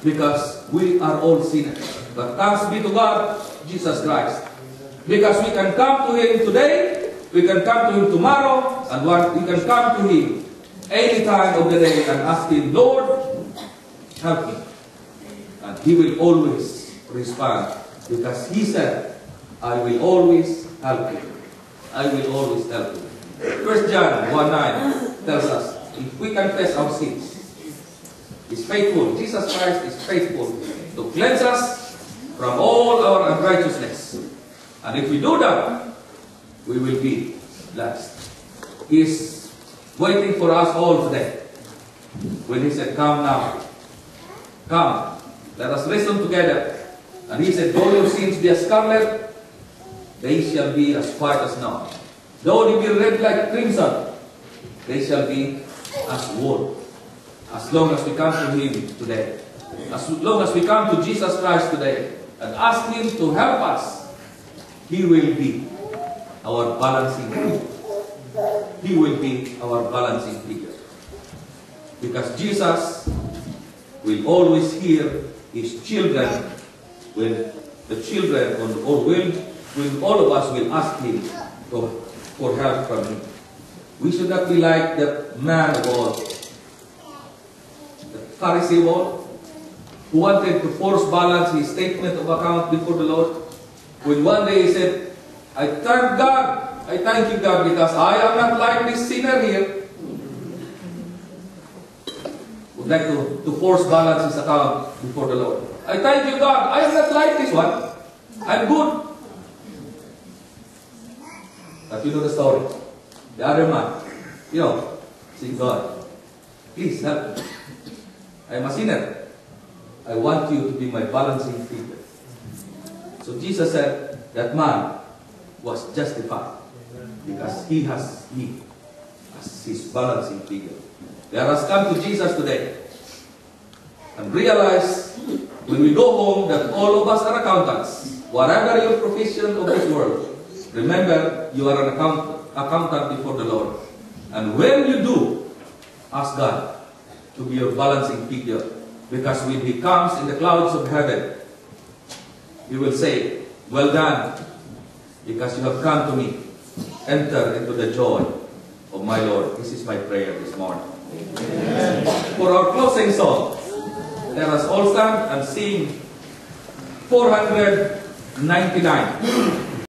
because we are all sinners. But thanks be to God, Jesus Christ. Because we can come to Him today, we can come to Him tomorrow, and we can come to Him any time of the day and ask Him, Lord, help me. And He will always respond, because He said, I will always help you. I will always help you. 1 John 1:9 tells us, if we confess our sins, He's faithful. Jesus Christ is faithful to cleanse us from all our unrighteousness. And if we do that, we will be blessed. He is waiting for us all today. When He said, come now. Come. Let us listen together. And He said, though your sins be as scarlet, they shall be as white as snow. Though they be red like crimson, they shall be as wool. As long as we come to Him today, as long as we come to Jesus Christ today, and ask Him to help us, He will be our balancing figure. He will be our balancing figure. Because Jesus will always hear His children when the children, or when all of us will ask Him for help from Him. We should not be like the man of old, the Pharisee of old, who wanted to force balance his statement of account before the Lord. When one day he said, I thank God, I thank you God, because I am not like this sinner here. Would like to force balance his account before the Lord. I thank you God, I am not like this one. I'm good. But you know the story. The other man, saying, God, please help me. I am a sinner. I want you to be my balancing figure. So Jesus said that man was justified because he has me as his balancing figure. Let us come to Jesus today and realize when we go home that all of us are accountants. Whatever your profession of this world, remember you are an accountant before the Lord. And when you do, ask God to be your balancing figure. Because when He comes in the clouds of heaven, He will say, well done, because you have come to me. Enter into the joy of my Lord. This is my prayer this morning. Amen. For our closing song, let us all stand and sing 499.